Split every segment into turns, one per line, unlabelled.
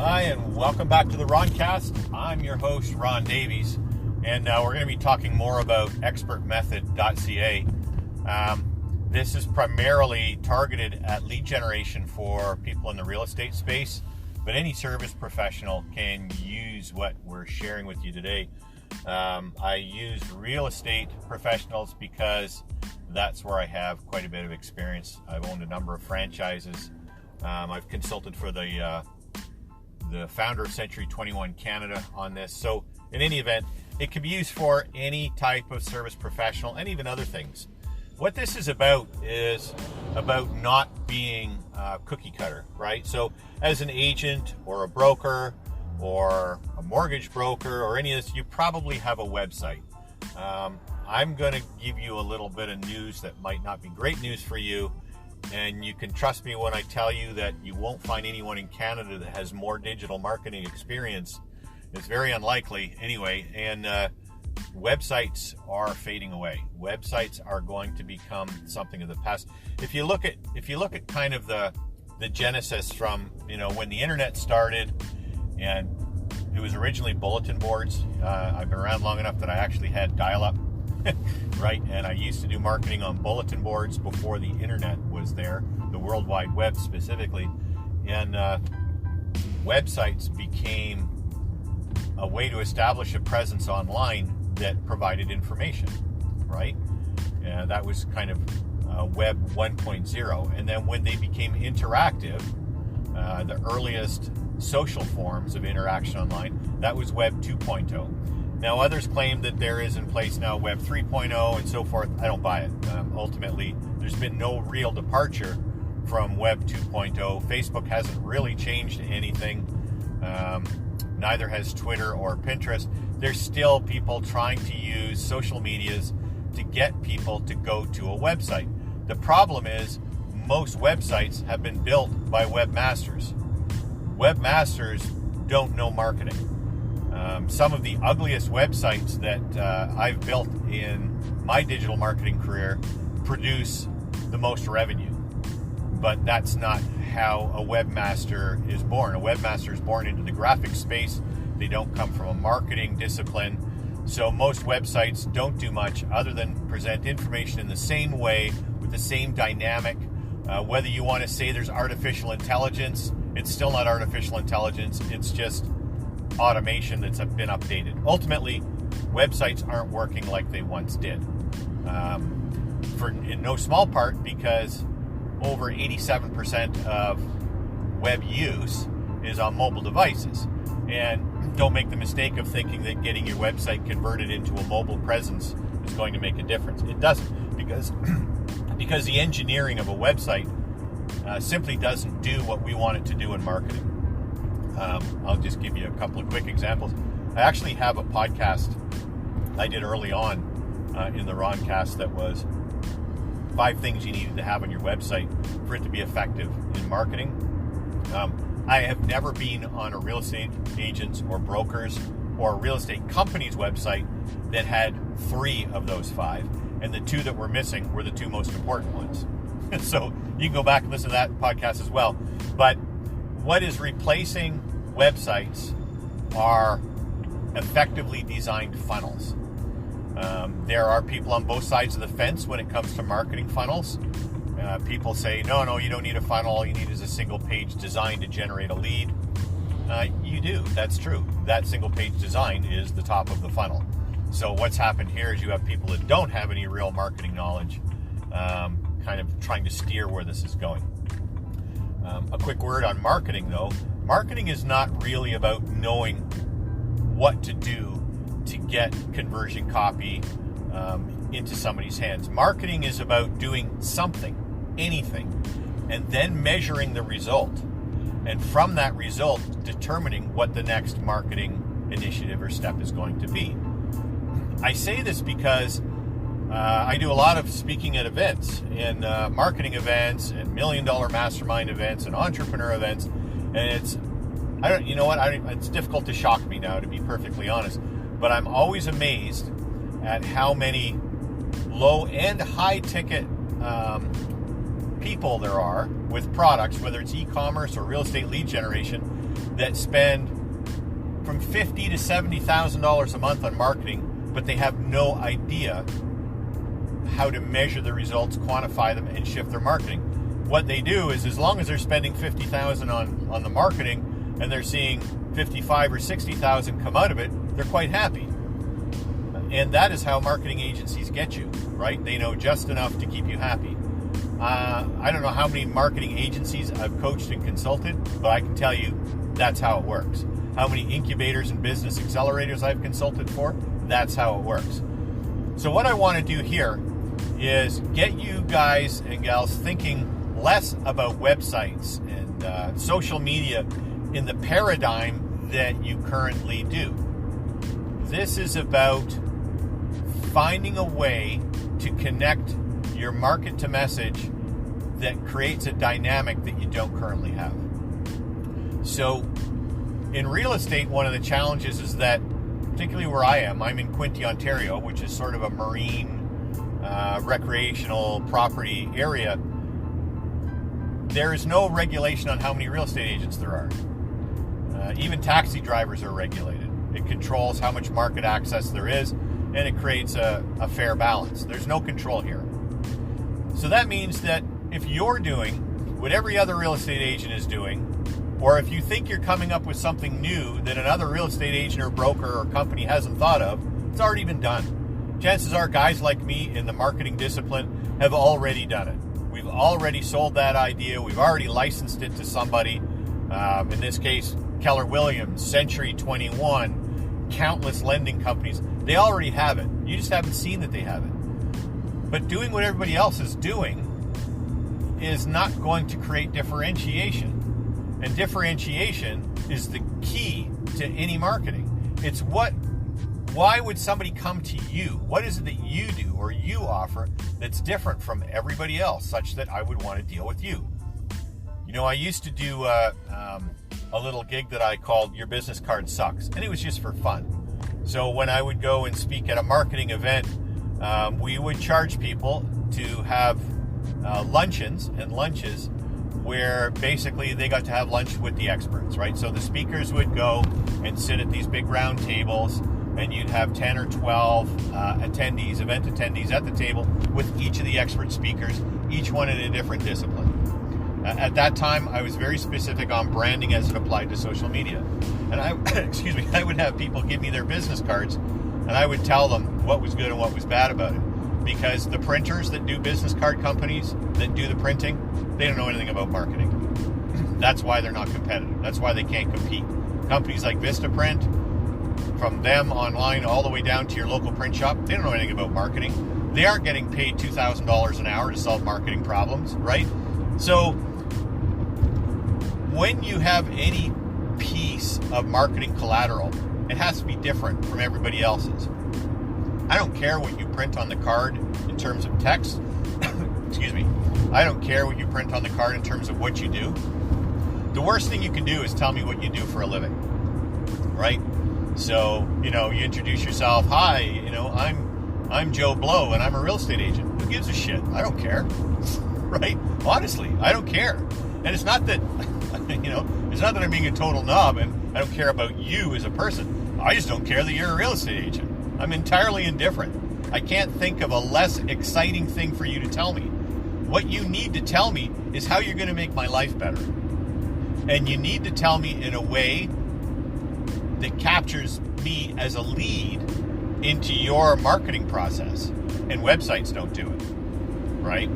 Hi, and welcome back to the Roncast. I'm your host, Ron Davies, and we're going to be talking more about expertmethod.ca. This is primarily targeted at lead generation for people in the real estate space, but any service professional can use what we're sharing with you today. I use real estate professionals because that's where I have quite a bit of experience. I've owned a number of franchises. I've consulted for the founder of Century 21 Canada on this. So in any event, it can be used for any type of service professional and even other things. What this is about not being cookie cutter, right? So as an agent or a broker or a mortgage broker or any of this, you probably have a website. I'm going to give you a little bit of news that might not be great news for you. And you can trust me when I tell you that you won't find anyone in Canada that has more digital marketing experience. It's very unlikely anyway. And websites are fading away. Websites are going to become something of the past. If you look at kind of the genesis from when the internet started, and it was originally bulletin boards. I've been around long enough that I actually had dial-up. Right, and I used to do marketing on bulletin boards before the internet was there, the World Wide Web specifically, and websites became a way to establish a presence online that provided information, right? And that was kind of Web 1.0, and then when they became interactive, the earliest social forms of interaction online, that was Web 2.0. Now, others claim that there is in place now Web 3.0 and so forth. I don't buy it. Ultimately, there's been no real departure from Web 2.0. Facebook hasn't really changed anything. Neither has Twitter or Pinterest. There's still people trying to use social medias to get people to go to a website. The problem is most websites have been built by webmasters. Webmasters don't know marketing. Some of the ugliest websites that I've built in my digital marketing career produce the most revenue. But that's not how a webmaster is born. A webmaster is born into the graphic space. They don't come from a marketing discipline. So most websites don't do much other than present information in the same way with the same dynamic. Whether you want to say there's artificial intelligence, it's still not artificial intelligence. It's just automation that's been updated. Ultimately, websites aren't working like they once did. In no small part because over 87% of web use is on mobile devices. And don't make the mistake of thinking that getting your website converted into a mobile presence is going to make a difference. It doesn't, because the engineering of a website simply doesn't do what we want it to do in marketing. I'll just give you a couple of quick examples. I actually have a podcast I did early on in the Roncast that was 5 things you needed to have on your website for it to be effective in marketing. I have never been on a real estate agent's or broker's or a real estate company's website that had 3 of those 5, and the 2 that were missing were the 2 most important ones. So you can go back and listen to that podcast as well. But what is replacing websites are effectively designed funnels. There are people on both sides of the fence when it comes to marketing funnels. People say, no, you don't need a funnel. All you need is a single page design to generate a lead. You do. That's true. That single page design is the top of the funnel. So what's happened here is you have people that don't have any real marketing knowledge kind of trying to steer where this is going. A quick word on marketing, though. Marketing is not really about knowing what to do to get conversion copy into somebody's hands. Marketing is about doing something, anything, and then measuring the result. And from that result, determining what the next marketing initiative or step is going to be. I say this because I do a lot of speaking at events, and marketing events, and $1 million mastermind events, and entrepreneur events, and it's difficult to shock me now, to be perfectly honest, but I'm always amazed at how many low and high ticket people there are with products, whether it's e-commerce or real estate lead generation, that spend from $50,000 to $70,000 a month on marketing, but they have no idea how to measure the results, quantify them, and shift their marketing. What they do is, as long as they're spending $50,000 on the marketing and they're seeing $55,000 or $60,000 come out of it, they're quite happy. And that is how marketing agencies get you, right? They know just enough to keep you happy. I don't know how many marketing agencies I've coached and consulted, but I can tell you that's how it works. How many incubators and business accelerators I've consulted for, that's how it works. So what I want to do here is get you guys and gals thinking less about websites and social media in the paradigm that you currently do. This is about finding a way to connect your market to message that creates a dynamic that you don't currently have. So in real estate, one of the challenges is that, particularly where I am, I'm in Quinte, Ontario, which is sort of a marine recreational property area. There is no regulation on how many real estate agents there are. Even taxi drivers are regulated. It controls how much market access there is, and it creates a fair balance. There's no control here. So that means that if you're doing what every other real estate agent is doing, or if you think you're coming up with something new that another real estate agent or broker or company hasn't thought of, it's already been done. Chances are guys like me in the marketing discipline have already done it. We've already sold that idea. We've already licensed it to somebody. In this case, Keller Williams, Century 21, countless lending companies. They already have it. You just haven't seen that they have it. But doing what everybody else is doing is not going to create differentiation. And differentiation is the key to any marketing. It's why would somebody come to you? What is it that you do or you offer that's different from everybody else, such that I would want to deal with you? You know, I used to do a little gig that I called Your Business Card Sucks, and it was just for fun. So when I would go and speak at a marketing event, we would charge people to have luncheons and lunches where basically they got to have lunch with the experts, right? So the speakers would go and sit at these big round tables, and you'd have 10 or 12 attendees, event attendees at the table with each of the expert speakers, each one in a different discipline. At that time, I was very specific on branding as it applied to social media. And I would have people give me their business cards, and I would tell them what was good and what was bad about it. Because the printers that do business card companies, that do the printing, they don't know anything about marketing. That's why they're not competitive. That's why they can't compete. Companies like Vistaprint, from them online all the way down to your local print shop, they don't know anything about marketing. They aren't getting paid $2,000 an hour to solve marketing problems, right? So when you have any piece of marketing collateral, it has to be different from everybody else's. I don't care what you print on the card in terms of text. Excuse me. I don't care what you print on the card in terms of what you do. The worst thing you can do is tell me what you do for a living, right? So, you introduce yourself. Hi, I'm Joe Blow, and I'm a real estate agent. Who gives a shit? I don't care, right? Honestly, I don't care. And it's not that, it's not that I'm being a total knob and I don't care about you as a person. I just don't care that you're a real estate agent. I'm entirely indifferent. I can't think of a less exciting thing for you to tell me. What you need to tell me is how you're going to make my life better. And you need to tell me in a way that captures me as a lead into your marketing process. And websites don't do it, right?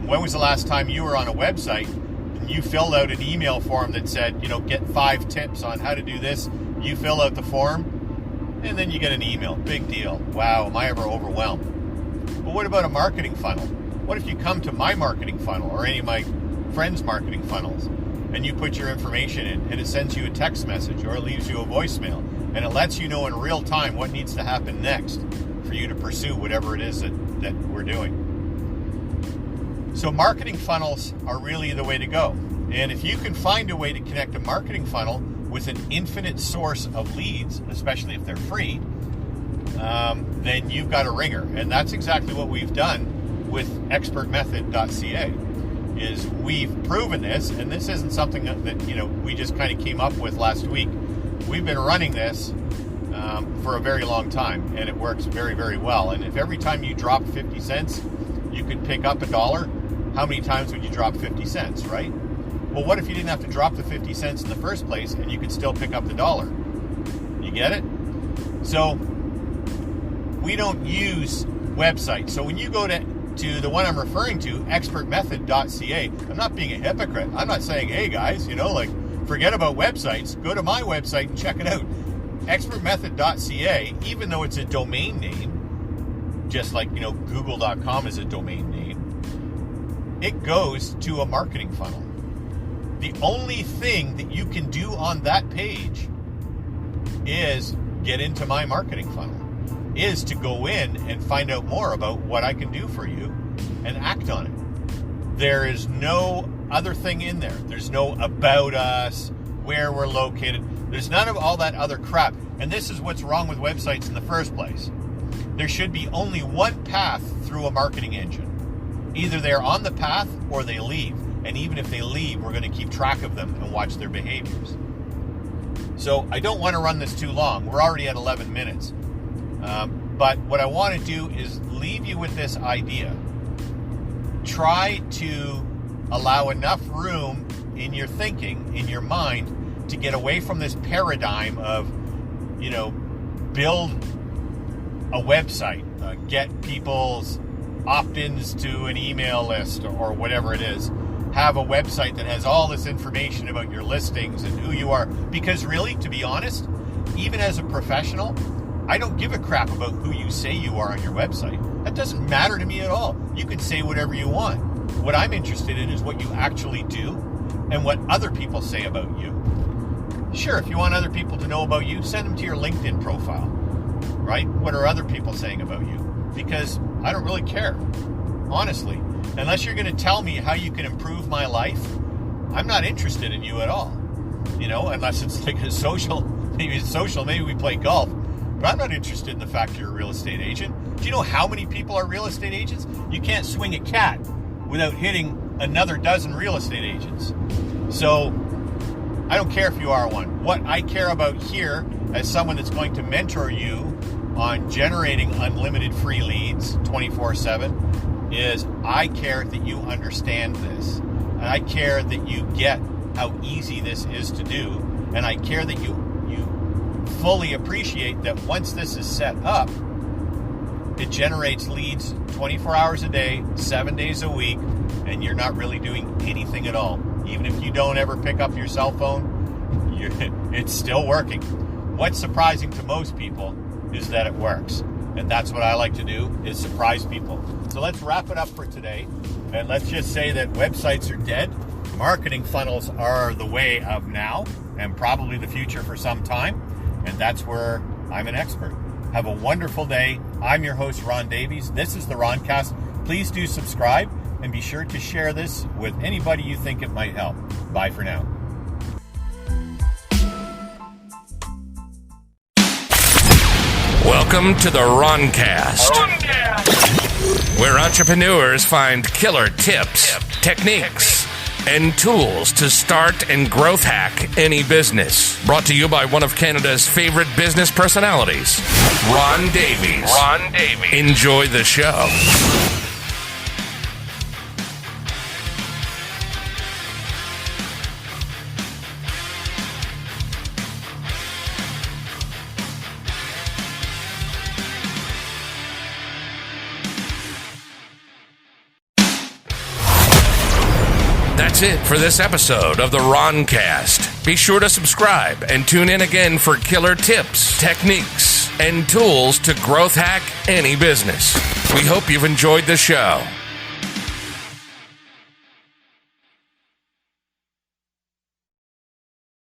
When was the last time you were on a website and you filled out an email form that said, get 5 tips on how to do this? You fill out the form, and then you get an email. Big deal. Wow, am I ever overwhelmed? But what about a marketing funnel? What if you come to my marketing funnel or any of my friends' marketing funnels, and you put your information in, and it sends you a text message or it leaves you a voicemail, and it lets you know in real time what needs to happen next for you to pursue whatever it is that we're doing. So marketing funnels are really the way to go. And if you can find a way to connect a marketing funnel with an infinite source of leads, especially if they're free, then you've got a ringer. And that's exactly what we've done with expertmethod.ca. is we've proven this, and this isn't something that we just kind of came up with last week. We've been running this for a very long time, and it works very, very well. And if every time you drop 50 cents, you could pick up $1, how many times would you drop 50 cents, right? Well, what if you didn't have to drop the 50 cents in the first place, and you could still pick up the $1? You get it? So we don't use websites. So when you go to the one I'm referring to, expertmethod.ca, I'm not being a hypocrite. I'm not saying, hey guys, forget about websites. Go to my website and check it out. Expertmethod.ca, even though it's a domain name, just like, google.com is a domain name, it goes to a marketing funnel. The only thing that you can do on that page is get into my marketing funnel, is to go in and find out more about what I can do for you and act on it. There is no other thing in there. There's no about us, where we're located. There's none of all that other crap. And this is what's wrong with websites in the first place. There should be only one path through a marketing engine. Either they're on the path or they leave. And even if they leave, we're going to keep track of them and watch their behaviors. So I don't want to run this too long. We're already at 11 minutes. But what I want to do is leave you with this idea. Try to allow enough room in your thinking, in your mind, to get away from this paradigm of, build a website, get people's opt-ins to an email list or whatever it is. Have a website that has all this information about your listings and who you are. Because really, to be honest, even as a professional, I don't give a crap about who you say you are on your website. That doesn't matter to me at all. You can say whatever you want. What I'm interested in is what you actually do and what other people say about you. Sure, if you want other people to know about you, send them to your LinkedIn profile, right? What are other people saying about you? Because I don't really care, honestly. Unless you're going to tell me how you can improve my life, I'm not interested in you at all. Unless it's like maybe we play golf. But I'm not interested in the fact you're a real estate agent. Do you know how many people are real estate agents? You can't swing a cat without hitting another dozen real estate agents. So I don't care if you are one. What I care about here, as someone that's going to mentor you on generating unlimited free leads 24/7, is I care that you understand this. And I care that you get how easy this is to do. And I care that you fully appreciate that once this is set up, it generates leads 24 hours a day, 7 days a week, and you're not really doing anything at all. Even if you don't ever pick up your cell phone, it's still working. What's surprising to most people is that it works. And that's what I like to do, is surprise people. So let's wrap it up for today. And let's just say that websites are dead. Marketing funnels are the way of now and probably the future for some time. And that's where I'm an expert. Have a wonderful day. I'm your host, Ron Davies. This is the Roncast. Please do subscribe and be sure to share this with anybody you think it might help. Bye for now.
Welcome to the Roncast, where entrepreneurs find killer tips, techniques, and tools to start and growth hack any business. Brought to you by one of Canada's favorite business personalities, Ron Davies. Enjoy the show. That's it for this episode of the Roncast. Be sure to subscribe and tune in again for killer tips, techniques, and tools to growth hack any business. We hope you've enjoyed the show.